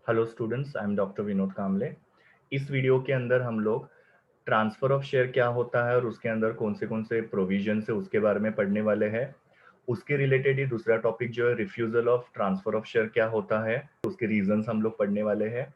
Hello students, I am doctor Vinod Kamle. इस video के अंदर हम लोग ट्रांसफर ऑफ शेयर क्या होता है और उसके अंदर कौन से प्रोविजन है उसके बारे में पढ़ने वाले हैं। उसके रिलेटेड ही दूसरा टॉपिक जो है refusal of transfer of share क्या होता है, उसके रीजंस हम लोग पढ़ने वाले हैं।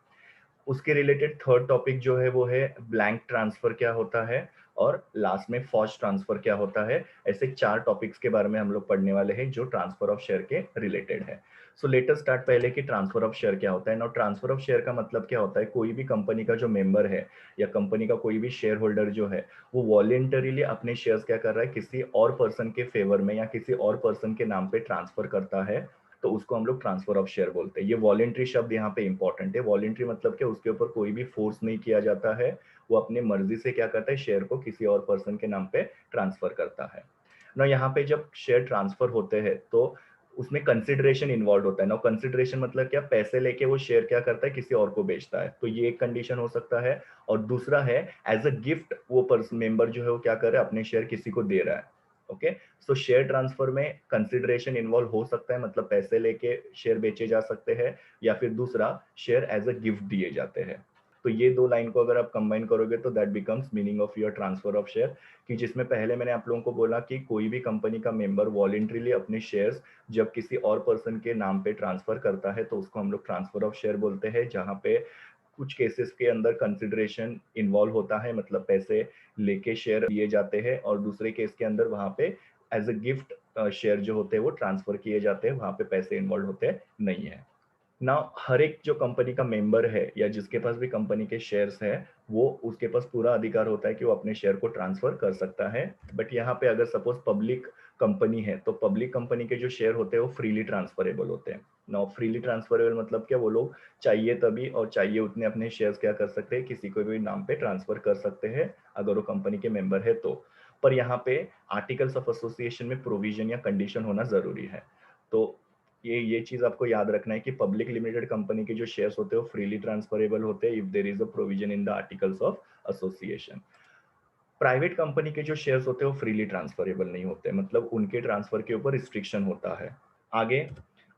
उसके रिलेटेड थर्ड टॉपिक जो है वो है ब्लैंक ट्रांसफर क्या होता है, और लास्ट में फॉर्स ट्रांसफर क्या होता है। ऐसे चार टॉपिक्स के बारे में हम लोग पढ़ने वाले हैं जो ट्रांसफर ऑफ शेयर के रिलेटेड है। सो लेट अस स्टार्ट पहले कि ट्रांसफर ऑफ शेयर क्या होता है। नाउ ट्रांसफर ऑफ शेयर का मतलब क्या होता है, कोई भी कंपनी का जो मेंबर है या कंपनी का कोई भी शेयर होल्डर जो है वो वॉलेंटरीली अपने शेयर्स क्या कर रहा है, किसी और पर्सन के फेवर में या किसी और पर्सन के नाम पे ट्रांसफर करता है, तो उसको हम लोग ट्रांसफर ऑफ शेयर बोलते हैं। ये वॉलेंट्री शब्द यहाँ पे इंपॉर्टेंट है। वॉलेंट्री मतलब क्या, उसके ऊपर कोई भी फोर्स नहीं किया जाता है, वो अपनी मर्जी से क्या करता है, शेयर को किसी और पर्सन के नाम पे ट्रांसफर करता है ना। यहाँ पे जब शेयर ट्रांसफर होते हैं तो उसमें कंसिडरेशन इन्वॉल्व होता है ना। कंसिडरेशन मतलब क्या, पैसे लेके वो शेयर क्या करता है, किसी और को बेचता है, तो ये एक कंडीशन हो सकता है। और दूसरा है एज अ गिफ्ट वो पर्सन मेंबर जो है वो क्या कर रहा है, अपने शेयर किसी को दे रहा है। ओके, सो शेयर ट्रांसफर में कंसिडरेशन इन्वॉल्व हो सकता है, मतलब पैसे लेके शेयर बेचे जा सकते हैं, या फिर दूसरा शेयर एज अ गिफ्ट दिए जाते हैं। तो ये दो लाइन को अगर आप कंबाइन करोगे तो that becomes meaning of your transfer of share. कि जिसमें पहले मैंने आप लोगों को बोला कि कोई भी कंपनी का मेंबर वॉलेंट्रीली अपने शेयर्स जब किसी और पर्सन के नाम पे ट्रांसफर करता है तो उसको हम लोग ट्रांसफर ऑफ शेयर बोलते हैं। जहाँ पे कुछ केसेस के अंदर कंसिडरेशन इन्वॉल्व होता है, मतलब पैसे लेके शेयर दिए जाते हैं, और दूसरे केस के अंदर वहां पे एज अ गिफ्ट शेयर जो होते हैं वो ट्रांसफर किए जाते हैं, वहां पे पैसे इन्वॉल्व होते नहीं है ना। हर एक जो कंपनी का मेंबर है या जिसके पास भी कंपनी के शेयर्स है, वो उसके पास पूरा अधिकार होता है कि वो अपने शेयर को ट्रांसफर कर सकता है। बट यहाँ पे अगर सपोज पब्लिक कंपनी है तो पब्लिक कंपनी के जो शेयर होते हैं वो फ्रीली ट्रांसफरेबल होते हैं ना। फ्रीली ट्रांसफरेबल मतलब क्या, वो लोग चाहिए तभी और चाहिए उतने अपने शेयर्स क्या कर सकते हैं, किसी को भी नाम पे ट्रांसफर कर सकते हैं अगर वो कंपनी के मेंबर है तो। पर यहाँ पे आर्टिकल्स ऑफ एसोसिएशन में प्रोविजन या कंडीशन होना जरूरी है। तो ये चीज आपको याद रखना है कि पब्लिक लिमिटेड कंपनी के जो शेयर्स होते हैं वो फ्रीली ट्रांसफरेबल होते हैं if there is a provision in the articles of association. Private company के जो शेयर्स होते हैं वो फ्रीली ट्रांसफरेबल नहीं होते, मतलब उनके ट्रांसफर के ऊपर रिस्ट्रिक्शन होता है। आगे,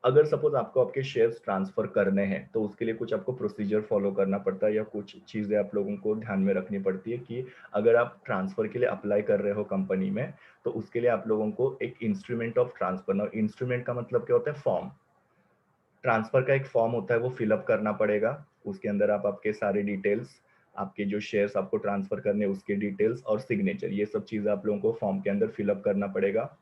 अगर सपोज आपको आपके शेयर्स ट्रांसफर करने हैं तो उसके लिए कुछ आपको प्रोसीजर फॉलो करना पड़ता है, या कुछ चीजें आप लोगों को ध्यान में रखनी पड़ती है कि अगर आप ट्रांसफर के लिए अप्लाई कर रहे हो कंपनी में, तो उसके लिए आप लोगों को एक इंस्ट्रूमेंट ऑफ ट्रांसफर ना, इंस्ट्रूमेंट का मतलब क्या होता है, फॉर्म। ट्रांसफर का एक फॉर्म होता है वो फिलअप करना पड़ेगा। उसके अंदर आप आपके सारे डिटेल्स, आपके जो शेयर्स आपको ट्रांसफर करने उसके डिटेल्स और सिग्नेचर, ये सब चीजें आप लोगों को फॉर्म के अंदर फिलअप करना पड़ेगा।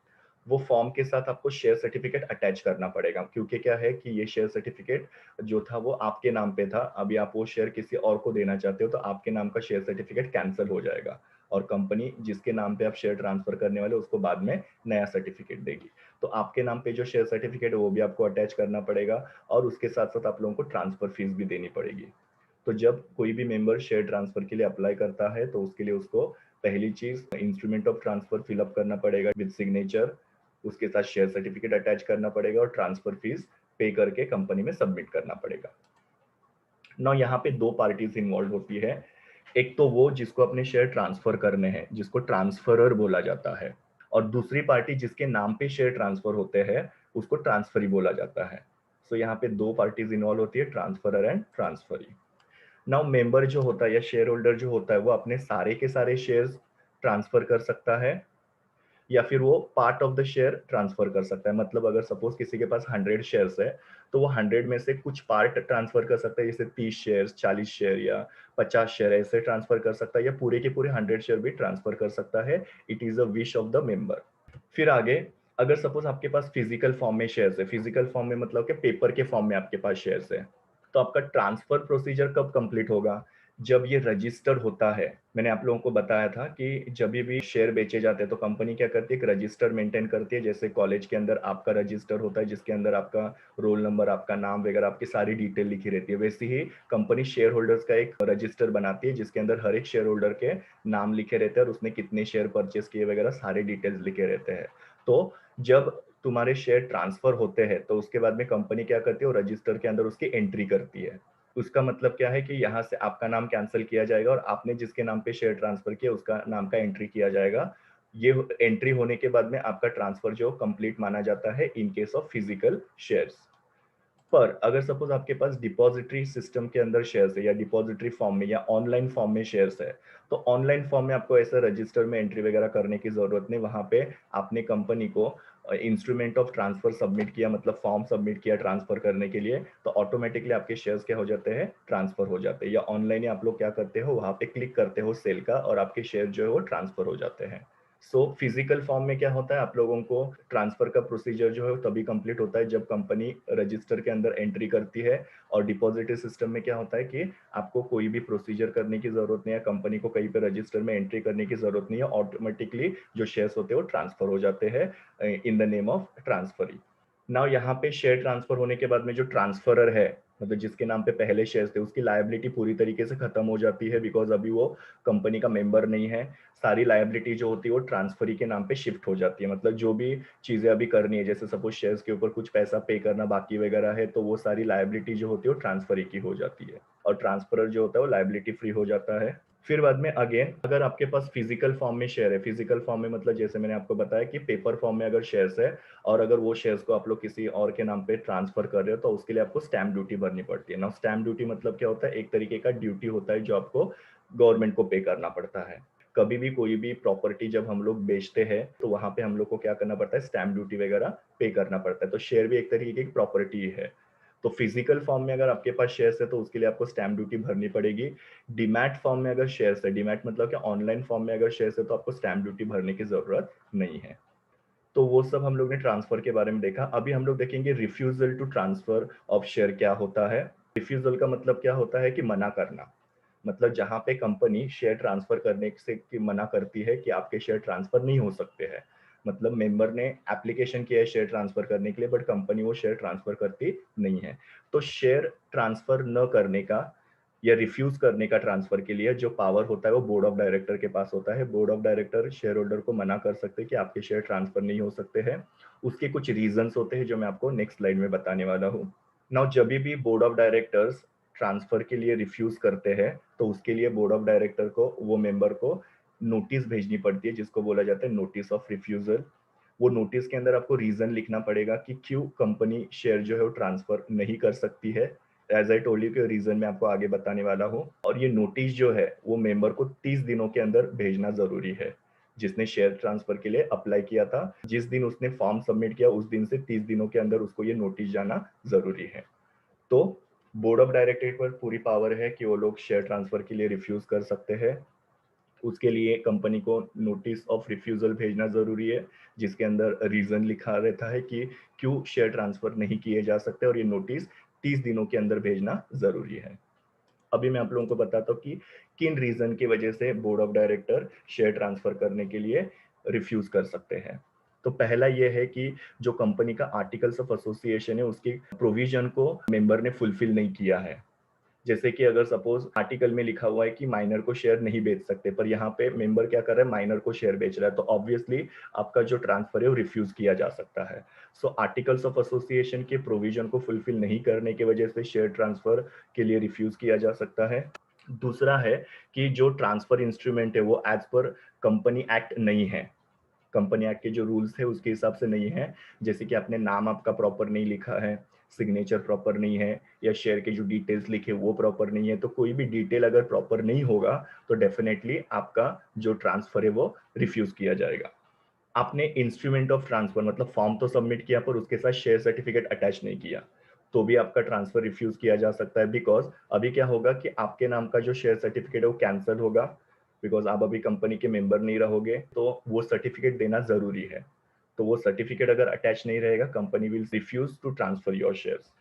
वो फॉर्म के साथ आपको शेयर सर्टिफिकेट अटैच करना पड़ेगा, क्योंकि क्या है कि ये शेयर सर्टिफिकेट जो था वो आपके नाम पे था, अभी आप वो शेयर किसी और को देना चाहते हो तो आपके नाम का शेयर सर्टिफिकेट कैंसिल हो जाएगा, और कंपनी जिसके नाम पे आप शेयर ट्रांसफर करने वाले उसको बाद में नया सर्टिफिकेट देगी। तो आपके नाम पे जो शेयर सर्टिफिकेट है वो भी आपको अटैच करना पड़ेगा, और उसके साथ साथ आप लोगों को ट्रांसफर फीस भी देनी पड़ेगी। तो जब कोई भी मेंबर शेयर ट्रांसफर के लिए अप्लाई करता है तो उसके लिए उसको पहली चीज इंस्ट्रूमेंट ऑफ ट्रांसफर फिलअप करना पड़ेगा विद सिग्नेचर, उसके साथ शेयर सर्टिफिकेट अटैच करना पड़ेगा और ट्रांसफर फीस पे करके कंपनी में सबमिट करना पड़ेगा ना। यहाँ पे दो पार्टीज इन्वॉल्व होती है। एक तो वो जिसको अपने शेयर ट्रांसफर करने हैं, जिसको ट्रांसफरर बोला जाता है, और दूसरी पार्टी जिसके नाम पे शेयर ट्रांसफर होते हैं उसको ट्रांसफरी बोला जाता है। सो यहाँ पे दो पार्टीज इन्वॉल्व होती है, transferor and transferee. Now member जो होता है या शेयर होल्डर जो होता है वो अपने सारे के सारे शेयर्स ट्रांसफर कर सकता है, या फिर वो part of the share transfer कर सकता है। मतलब अगर सपोज किसी के पास 100 शेयर्स है तो वो 100 में से कुछ पार्ट ट्रांसफर कर सकता है, जैसे 30 शेयर, 40 शेयर या 50 शेयर ऐसे ट्रांसफर कर सकता है, या पूरे के पूरे 100 शेयर भी ट्रांसफर कर सकता है। It is a wish of the member. फिर आगे, अगर सपोज आपके पास फिजिकल फॉर्म में शेयर्स है, फिजिकल फॉर्म में मतलब कि पेपर के फॉर्म में आपके पास शेयर्स है, तो आपका ट्रांसफर प्रोसीजर कब कंप्लीट होगा, जब ये रजिस्टर होता है। मैंने आप लोगों को बताया था कि जब भी शेयर बेचे जाते हैं तो कंपनी क्या करती है, एक रजिस्टर मेंटेन करती है। जैसे कॉलेज के अंदर आपका रजिस्टर होता है जिसके अंदर आपका रोल नंबर, आपका नाम वगैरह, आपकी सारी डिटेल लिखी रहती है, वैसे ही कंपनी शेयर होल्डर्स का एक रजिस्टर बनाती है जिसके अंदर हर एक शेयर होल्डर के नाम लिखे रहते हैं और उसने कितने शेयर परचेस किए वगैरह सारे डिटेल्स लिखे रहते हैं। तो जब तुम्हारे शेयर ट्रांसफर होते हैं तो उसके बाद में कंपनी क्या करती है, वो रजिस्टर के अंदर उसकी एंट्री करती है। उसका मतलब क्या है कि यहाँ से आपका नाम कैंसिल किया जाएगा और आपने जिसके नाम पे शेयर ट्रांसफर किया उसका नाम का एंट्री किया जाएगा। ये एंट्री होने के बाद में आपका ट्रांसफर जो कंप्लीट माना जाता है in case of physical shares. पर अगर सपोज आपके पास डिपॉजिटरी सिस्टम के अंदर शेयर्स है या डिपॉजिटरी फॉर्म में या ऑनलाइन फॉर्म में शेयर्स है, तो ऑनलाइन फॉर्म में आपको ऐसा रजिस्टर में एंट्री वगैरह करने की जरूरत नहीं। वहां पे आपने कंपनी को इंस्ट्रूमेंट ऑफ ट्रांसफर सबमिट किया, मतलब फॉर्म सबमिट किया ट्रांसफर करने के लिए, तो ऑटोमेटिकली आपके शेयर्स क्या हो जाते हैं, ट्रांसफर हो जाते हैं। या ऑनलाइन ही आप लोग क्या करते हो, वहां पे क्लिक करते हो सेल का और आपके शेयर जो है वो ट्रांसफर हो जाते हैं। सो फिजिकल फॉर्म में क्या होता है, आप लोगों को ट्रांसफर का प्रोसीजर जो है तभी कंप्लीट होता है जब कंपनी रजिस्टर के अंदर एंट्री करती है। और डिपॉजिटरी सिस्टम में क्या होता है कि आपको कोई भी प्रोसीजर करने की जरूरत नहीं है, कंपनी को कहीं पे रजिस्टर में एंट्री करने की जरूरत नहीं है, ऑटोमेटिकली जो शेयर्स होते हैं वो ट्रांसफर हो जाते हैं in the name of transfer. Now यहाँ पे शेयर ट्रांसफर होने के बाद में जो ट्रांसफरर है, मतलब जिसके नाम पे पहले शेयर्स थे, उसकी लायबिलिटी पूरी तरीके से खत्म हो जाती है, बिकॉज अभी वो कंपनी का मेंबर नहीं है। सारी लायबिलिटी जो होती है वो ट्रांसफरी के नाम पे शिफ्ट हो जाती है। मतलब जो भी चीजें अभी करनी है, जैसे सपोज शेयर्स के ऊपर कुछ पैसा पे करना बाकी वगैरह है, तो वो सारी लायबिलिटी जो होती है वो ट्रांसफरी की हो जाती है और ट्रांसफरर जो होता है वो लायबिलिटी फ्री हो जाता है। फिर बाद में अगेन अगर आपके पास फिजिकल फॉर्म में शेयर है, फिजिकल फॉर्म में मतलब जैसे मैंने आपको बताया कि पेपर फॉर्म में अगर शेयर्स है और अगर वो शेयर्स को आप लोग किसी और के नाम पे ट्रांसफर कर रहे हो, तो उसके लिए आपको स्टैम्प ड्यूटी भरनी पड़ती है ना। स्टैम्प ड्यूटी मतलब क्या होता है, एक तरीके का ड्यूटी होता है जो आपको गवर्नमेंट को पे करना पड़ता है। कभी भी कोई भी प्रॉपर्टी जब हम लोग बेचते हैं तो वहां पे हम लोग को क्या करना पड़ता है, स्टैम्प ड्यूटी वगैरह पे करना पड़ता है। तो शेयर भी एक तरीके की प्रॉपर्टी है। तो फिजिकल फॉर्म में अगर आपके पास शेयर्स है तो उसके लिए आपको स्टैम्प ड्यूटी भरनी पड़ेगी। डीमैट फॉर्म में अगर शेयर्स है, डीमैट मतलब कि ऑनलाइन फॉर्म में अगर शेयर्स है, तो आपको स्टैम्प ड्यूटी भरने की जरूरत नहीं है। तो वो सब हम लोग ने ट्रांसफर के बारे में देखा। अभी हम लोग देखेंगे refusal to transfer of share क्या होता है। रिफ्यूजल का मतलब क्या होता है कि मना करना। मतलब जहां पे कंपनी शेयर ट्रांसफर करने से की मना करती है कि आपके शेयर ट्रांसफर नहीं हो सकते हैं। मतलब मेंबर ने एप्लीकेशन किया है शेयर ट्रांसफर करने के लिए, बट कंपनी वो शेयर ट्रांसफर करती नहीं है। तो शेयर ट्रांसफर न करने का या रिफ्यूज करने का ट्रांसफर के लिए जो पावर होता है वो बोर्ड ऑफ डायरेक्टर के पास होता है। Board of director share holder को मना कर सकते हैं कि आपके शेयर ट्रांसफर नहीं हो सकते हैं। उसके कुछ रीजंस होते हैं जो मैं आपको नेक्स्ट स्लाइड में बताने वाला हूँ। नाउ जब भी बोर्ड ऑफ डायरेक्टर्स ट्रांसफर के लिए रिफ्यूज करते हैं, तो उसके लिए बोर्ड ऑफ डायरेक्टर को, वो मेंबर को नोटिस भेजनी पड़ती है जिसको बोला जाता है नोटिस ऑफ रिफ्यूजल। वो नोटिस के अंदर आपको रीजन लिखना पड़ेगा कि क्यों कंपनी शेयर जो है वो ट्रांसफर नहीं कर सकती है। एज आई टोल्ड यू कि रीजन मैं आपको आगे बताने वाला हूँ। और ये नोटिस जो है वो मेंबर को 30 दिनों के अंदर भेजना जरूरी है। जिसने शेयर ट्रांसफर के लिए अप्लाई किया था, जिस दिन उसने फॉर्म सबमिट किया उस दिन से 30 दिनों के अंदर उसको ये नोटिस जाना जरूरी है। तो बोर्ड ऑफ डायरेक्टर पर पूरी पावर है कि वो लोग शेयर ट्रांसफर के लिए रिफ्यूज कर सकते हैं। उसके लिए कंपनी को नोटिस ऑफ रिफ्यूजल भेजना जरूरी है, जिसके अंदर रीजन लिखा रहता है कि क्यों शेयर ट्रांसफर नहीं किए जा सकते, और ये नोटिस 30 दिनों के अंदर भेजना जरूरी है। अभी मैं आप लोगों को बताता हूँ कि किन रीजन की वजह से board of director share transfer करने के लिए रिफ्यूज कर सकते हैं। तो पहला ये है कि जो कंपनी का आर्टिकल्स ऑफ एसोसिएशन है उसकी प्रोविजन को मेंबर ने फुलफिल नहीं किया है। जैसे कि अगर सपोज आर्टिकल में लिखा हुआ है कि माइनर को शेयर नहीं बेच सकते, पर यहाँ पे मेंबर क्या कर रहा है, माइनर को शेयर बेच रहा है, तो ऑब्वियसली आपका जो ट्रांसफर है वो रिफ्यूज किया जा सकता है। सो आर्टिकल्स ऑफ एसोसिएशन के प्रोविजन को फुलफिल नहीं करने की वजह से शेयर ट्रांसफर के लिए रिफ्यूज किया जा सकता है। दूसरा है कि जो ट्रांसफर इंस्ट्रूमेंट है वो एज पर कंपनी एक्ट नहीं है। कंपनी एक्ट के जो रूल्स है उसके हिसाब से नहीं है। जैसे कि आपने नाम आपका प्रॉपर नहीं लिखा है, सिग्नेचर प्रॉपर नहीं है, या शेयर के जो डिटेल्स लिखे वो प्रॉपर नहीं है, तो कोई भी डिटेल अगर प्रॉपर नहीं होगा तो डेफिनेटली आपका जो ट्रांसफर है वो रिफ्यूज किया जाएगा। आपने इंस्ट्रूमेंट ऑफ ट्रांसफर मतलब फॉर्म तो सबमिट किया पर उसके साथ शेयर सर्टिफिकेट अटैच नहीं किया, तो भी आपका ट्रांसफर रिफ्यूज किया जा सकता है। बिकॉज अभी क्या होगा कि आपके नाम का जो शेयर सर्टिफिकेट है वो कैंसिल होगा, बिकॉज आप अभी कंपनी के मेंबर नहीं रहोगे, तो वो सर्टिफिकेट देना जरूरी है। तो वो सर्टिफिकेट अगर अटैच नहीं रहेगा, company will refuse to transfer your shares.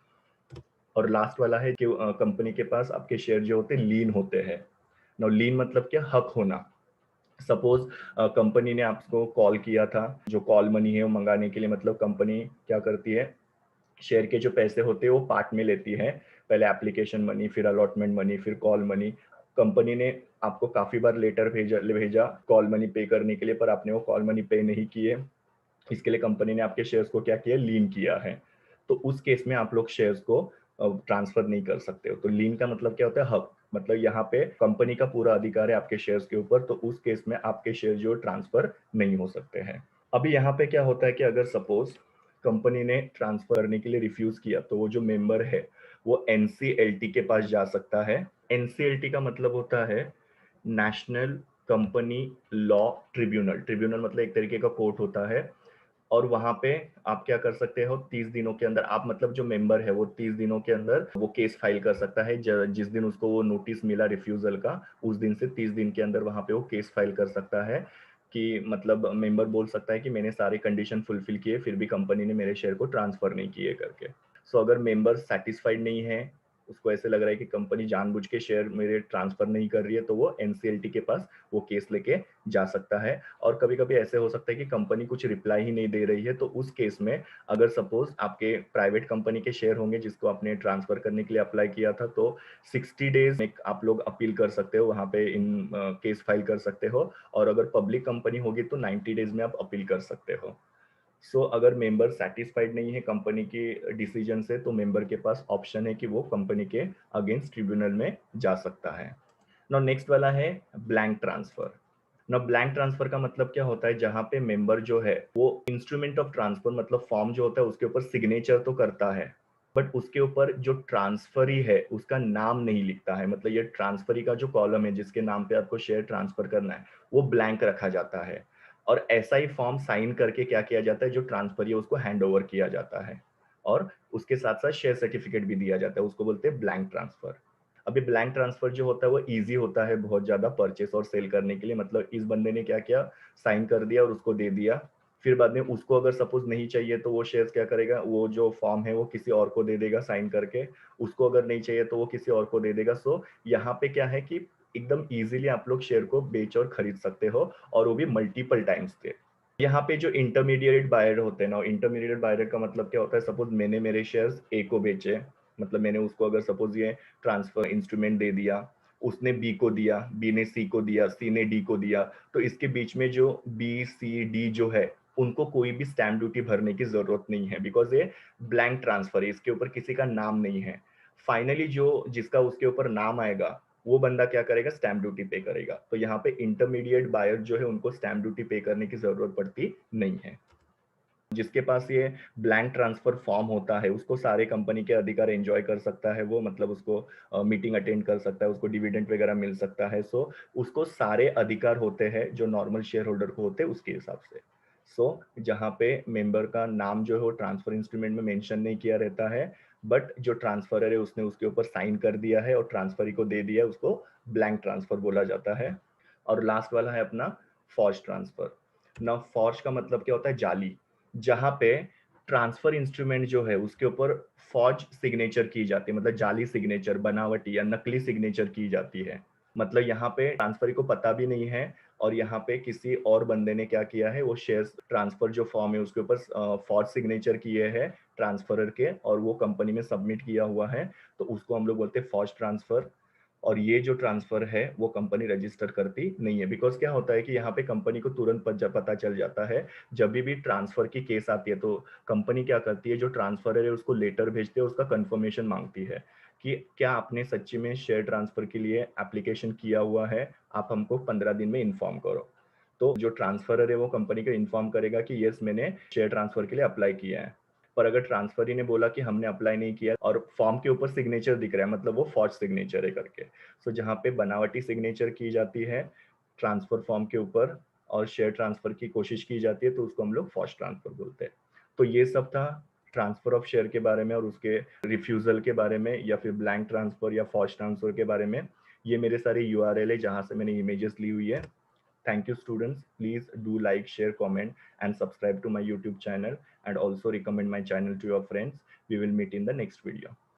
और लास्ट वाला है कि कंपनी के पास आपके शेयर जो होते हैं लीन होते हैं। नाउ लीन मतलब क्या, हक होना। सपोज कंपनी ने आपको कॉल किया था, जो कॉल मनी है वो मंगाने के लिए, मतलब कंपनी क्या करती है, शेयर के जो पैसे होते हैं वो पार्ट में लेती है। पहले एप्लीकेशन मनी, फिर अलॉटमेंट मनी, फिर कॉल मनी। कंपनी ने आपको काफी बार लेटर भेजा भेजा कॉल मनी पे करने के लिए, पर आपने वो कॉल मनी पे नहीं किए। इसके लिए कंपनी ने आपके शेयर्स को क्या किया, लीन किया है। तो उस केस में आप लोग शेयर्स को ट्रांसफर नहीं कर सकते हो। तो लीन का मतलब क्या होता है, हक। मतलब यहाँ पे कंपनी का पूरा अधिकार है आपके शेयर्स के ऊपर, तो उस केस में आपके शेयर जो ट्रांसफर नहीं हो सकते हैं। अभी यहाँ पे क्या होता है कि अगर सपोज कंपनी ने ट्रांसफर करने के लिए रिफ्यूज किया, तो वो जो मेंबर है वो एनसीएलटी के पास जा सकता है। एनसीएलटी का मतलब होता है national company law tribunal. Tribunal मतलब एक तरीके का कोर्ट होता है, और वहां पे आप क्या कर सकते हो, 30 दिनों के अंदर आप मतलब जो मेंबर है वो 30 दिनों के अंदर वो केस फाइल कर सकता है। जिस दिन उसको वो नोटिस मिला रिफ्यूजल का, उस दिन से 30 दिन के अंदर वहां पे वो केस फाइल कर सकता है कि मतलब मेंबर बोल सकता है कि मैंने सारे कंडीशन फुलफिल किए फिर भी कंपनी ने मेरे शेयर को ट्रांसफर नहीं किए करके। सो अगर मेंबर सेटिस्फाइड नहीं है, उसको ऐसे लग रहा है कि कंपनी जानबूझ के शेयर मेरे ट्रांसफर नहीं कर रही है, तो वो एनसीएलटी के पास वो केस लेके जा सकता है। और कभी कभी ऐसे हो सकता है कि कंपनी कुछ रिप्लाई ही नहीं दे रही है, तो उस केस में अगर सपोज आपके प्राइवेट कंपनी के शेयर होंगे जिसको आपने ट्रांसफर करने के लिए अप्लाई किया था, तो 60 डेज में आप लोग अपील कर सकते हो, वहां पे इन केस फाइल कर सकते हो। और अगर पब्लिक कंपनी होगी तो 90 डेज में आप अपील कर सकते हो। सो अगर मेंबर सेटिस्फाइड नहीं है कंपनी के डिसीजन से, तो मेंबर के पास ऑप्शन है कि वो कंपनी के अगेंस्ट ट्रिब्यूनल में जा सकता है। नाउ नेक्स्ट वाला है ब्लैंक ट्रांसफर। ना ब्लैंक ट्रांसफर का मतलब क्या होता है, जहां पे मेंबर जो है वो इंस्ट्रूमेंट ऑफ ट्रांसफर मतलब फॉर्म जो होता है उसके ऊपर सिग्नेचर तो करता है, बट उसके ऊपर जो ट्रांसफरी है उसका नाम नहीं लिखता है। मतलब ये ट्रांसफरी का जो कॉलम है जिसके नाम पे आपको शेयर ट्रांसफर करना है वो ब्लैंक रखा जाता है, और ऐसा ही फॉर्म साइन करके क्या किया जाता है, जो ट्रांसफरी है उसको हैंड ओवर किया जाता है, और उसके साथ साथ शेयर सर्टिफिकेट भी दिया जाता है, उसको बोलते हैं ब्लैंक ट्रांसफर। अभी ब्लैंक ट्रांसफर जो होता है वो इजी होता है बहुत ज्यादा परचेस और सेल करने के लिए। मतलब इस बंदे ने क्या किया, साइन कर दिया और उसको दे दिया, फिर बाद में उसको अगर सपोज नहीं चाहिए तो वो शेयर्स क्या करेगा, वो जो फॉर्म है वो किसी और को दे देगा साइन करके, उसको अगर नहीं चाहिए तो वो किसी और को दे देगा। सो यहाँ पे क्या है कि एकदम इजीली आप लोग शेयर को बेच और खरीद सकते हो, और वो भी मल्टीपल टाइम्स पे। यहाँ पे जो इंटरमीडिएट बायर होते हैं ना, इंटरमीडिएट बायर का मतलब क्या होता है, सपोज मैंने मेरे शेयर्स ए को बेचे, मतलब मैंने उसको अगर सपोज ये ट्रांसफर इंस्ट्रूमेंट दे दिया, उसने बी को दिया, बी ने सी को दिया, सी ने डी को दिया, तो इसके बीच में जो बी सी डी जो है उनको कोई भी स्टैम्प ड्यूटी भरने की जरूरत नहीं है, बिकॉज ये ब्लैंक ट्रांसफर है, इसके ऊपर किसी का नाम नहीं है। फाइनली जो जिसका उसके ऊपर नाम आएगा वो बंदा क्या करेगा, स्टैम्प ड्यूटी पे करेगा। तो यहाँ पे इंटरमीडिएट बायर जो है उनको स्टैम्प ड्यूटी पे करने की जरूरत पड़ती नहीं है। जिसके पास ये ब्लैंक ट्रांसफर फॉर्म होता है उसको सारे कंपनी के अधिकार एंजॉय कर सकता है वो, मतलब उसको मीटिंग अटेंड कर सकता है, उसको डिविडेंड वगैरह मिल सकता है। सो उसको सारे अधिकार होते हैं जो नॉर्मल शेयर होल्डर को होते हैं उसके हिसाब से। सो जहाँ पे मेंबर का नाम जो है वो ट्रांसफर इंस्ट्रूमेंट में मेंशन नहीं किया रहता है, बट जो ट्रांसफरर है उसने उसके ऊपर साइन कर दिया है और ट्रांसफरी को दे दिया है, उसको ब्लैंक ट्रांसफर बोला जाता है। और लास्ट वाला है अपना फॉर्ज ट्रांसफर। ना फॉर्ज का मतलब क्या होता है, जाली। जहां पे ट्रांसफर इंस्ट्रूमेंट जो है उसके ऊपर फॉर्ज सिग्नेचर की जाती है, मतलब जाली सिग्नेचर, बनावटी या नकली सिग्नेचर की जाती है। मतलब यहाँ पे ट्रांसफर को पता भी नहीं है, और यहाँ पे किसी और बंदे ने क्या किया है, वो शेयर्स ट्रांसफर जो फॉर्म है उसके ऊपर फॉर्ज सिग्नेचर किए हैं ट्रांसफरर के, और वो कंपनी में सबमिट किया हुआ है, तो उसको हम लोग बोलते हैं फॉर्ज ट्रांसफर। और ये जो ट्रांसफर है वो कंपनी रजिस्टर करती नहीं है, बिकॉज क्या होता है कि यहाँ पे कंपनी को तुरंत पता चल जाता है जब भी ट्रांसफर की केस आती है, तो कंपनी क्या करती है, जो ट्रांसफर है उसको लेटर भेजते हैं, उसका कंफर्मेशन मांगती है कि क्या आपने सच्ची में शेयर ट्रांसफर के लिए एप्लीकेशन किया हुआ है, आप हमको 15 दिन में इन्फॉर्म करो। तो जो ट्रांसफरर है वो कंपनी को इन्फॉर्म करेगा कि यस मैंने शेयर ट्रांसफर के लिए अप्लाई किया है। पर अगर ट्रांसफरी ने बोला कि हमने अप्लाई नहीं किया और फॉर्म के ऊपर सिग्नेचर दिख रहा है, मतलब वो फॉर्ज सिग्नेचर है करके। सो जहाँ पे बनावटी सिग्नेचर की जाती है ट्रांसफर फॉर्म के ऊपर और शेयर ट्रांसफर की कोशिश की जाती है, तो उसको हम लोग फॉर्ज ट्रांसफर बोलते हैं। तो ये सब था ट्रांसफर ऑफ शेयर के बारे में और उसके रिफ्यूजल के बारे में, या फिर ब्लैंक ट्रांसफर या फॉर्ज ट्रांसफर के बारे में। ये मेरे सारे यूआरएल है जहाँ से मैंने इमेजेस ली हुई है। Thank you, students. Please do like, share, comment, and subscribe to my YouTube channel, and also recommend my channel to your friends. We will meet in the next video.